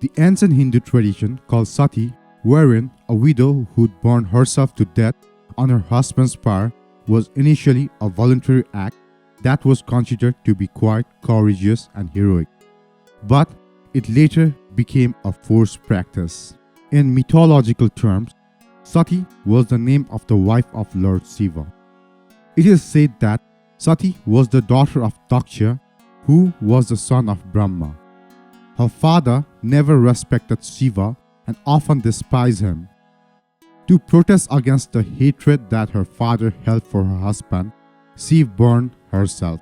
The ancient Hindu tradition called sati, wherein a widow who'd burned herself to death on her husband's pyre, was initially a voluntary act that was considered to be quite courageous and heroic. But it later became a forced practice. In mythological terms, Sati was the name of the wife of Lord Shiva. It is said that Sati was the daughter of Daksha, who was the son of Brahma. Her father never respected Shiva and often despised him. To protest against the hatred that her father held for her husband, she burned herself.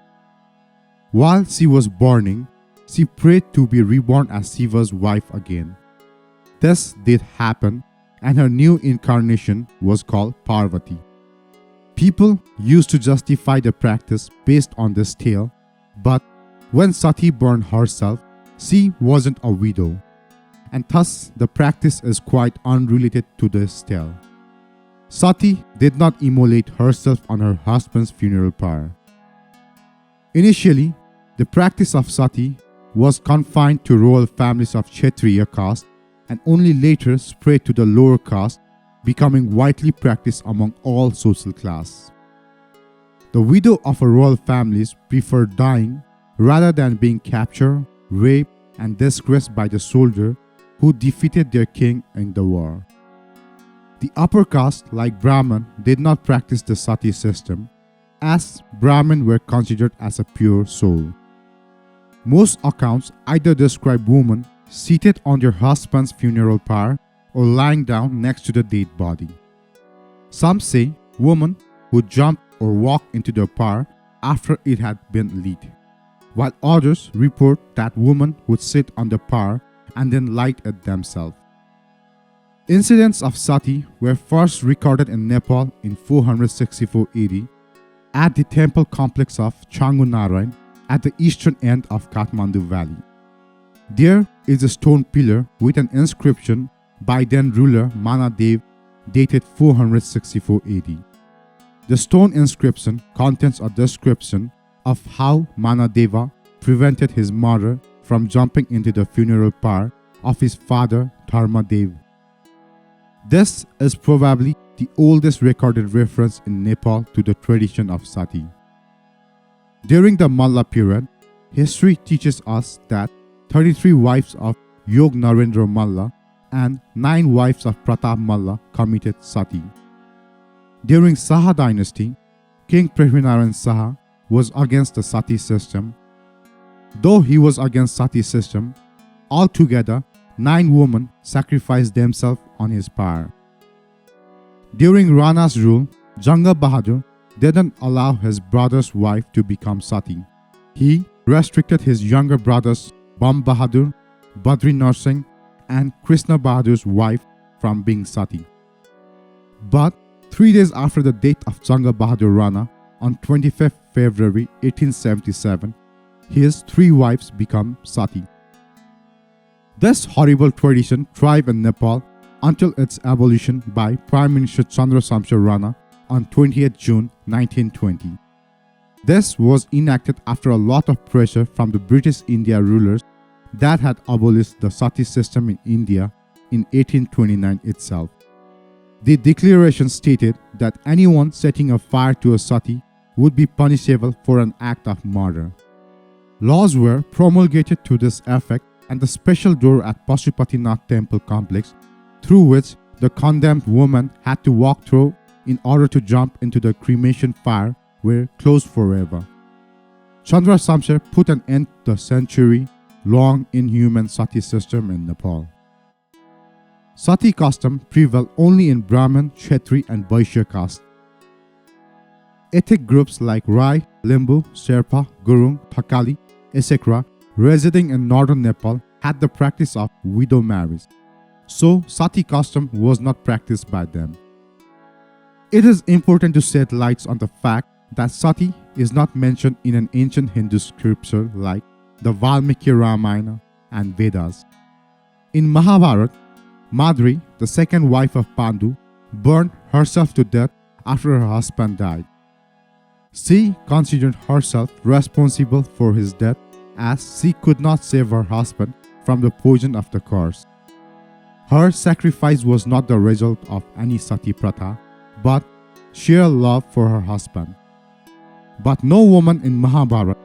While she was burning, she prayed to be reborn as Shiva's wife again. This did happen, and her new incarnation was called Parvati. People used to justify the practice based on this tale, but when Sati burned herself, she wasn't a widow, and thus the practice is quite unrelated to this tale. Sati did not immolate herself on her husband's funeral pyre. Initially, the practice of sati was confined to royal families of Kshatriya caste and only later spread to the lower caste, becoming widely practiced among all social classes. The widow of a royal families preferred dying rather than being captured, raped, and disgraced by the soldier who defeated their king in the war. The upper caste, like Brahmin, did not practice the sati system, as Brahmin were considered as a pure soul. Most accounts either describe women seated on their husband's funeral pyre or lying down next to the dead body. Some say women would jump or walk into the pyre after it had been lit, while others report that women would sit on the pyre and then light it themselves. Incidents of sati were first recorded in Nepal in 464 AD at the temple complex of Changunarayan at the eastern end of Kathmandu Valley. There is a stone pillar with an inscription by then ruler Manadev dated 464 AD. The stone inscription contains a description of how Manadeva prevented his mother from jumping into the funeral pyre of his father Dharmadev. This is probably the oldest recorded reference in Nepal to the tradition of sati. During the Malla period, history teaches us that 33 wives of Yog Narendra Malla and 9 wives of Pratap Malla committed sati. During Saha dynasty, King Prithvinarayan Saha was against the sati system. Though he was against sati system, altogether 9 women sacrificed themselves on his pyre. During Rana's rule, Janga Bahadur didn't allow his brother's wife to become sati. He restricted his younger brothers Bam Bahadur, Badri Narsingh, and Krishna Bahadur's wife from being sati. But 3 days after the death of Janga Bahadur Rana, on 25th February 1877, his 3 wives become sati. This horrible tradition thrived in Nepal until its abolition by Prime Minister Chandra Shamsher Rana on 28th June 1920. This was enacted after a lot of pressure from the British India rulers that had abolished the sati system in India in 1829 itself. The declaration stated that anyone setting a fire to a sati would be punishable for an act of murder. Laws were promulgated to this effect, and the special door at Pashupatinath temple complex through which the condemned woman had to walk through in order to jump into the cremation fire were closed forever. Chandra Shamsher put an end to the century-long inhuman sati system in Nepal. Sati custom prevailed only in Brahmin, Kshatri and Vaishya caste. Ethnic groups like Rai, Limbu, Sherpa, Gurung, Thakali, etc. residing in northern Nepal had the practice of widow marriage, so sati custom was not practiced by them. It is important to shed light on the fact that sati is not mentioned in an ancient Hindu scripture like the Valmiki Ramayana and Vedas. In Mahabharata, Madri, the second wife of Pandu, burned herself to death after her husband died. She considered herself responsible for his death as she could not save her husband from the poison of the curse. Her sacrifice was not the result of any Sati Pratha, but sheer love for her husband. But no woman in Mahabharata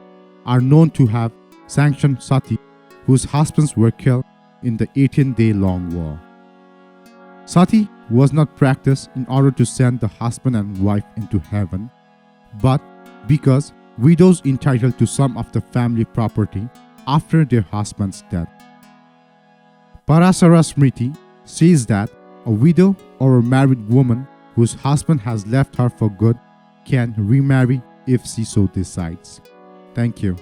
are known to have sanctioned Sati, whose husbands were killed in the 18-day-long war. Sati was not practiced in order to send the husband and wife into heaven, but because widows entitled to some of the family property after their husband's death. Parasara Smriti says that a widow or a married woman whose husband has left her for good can remarry if she so decides. Thank you.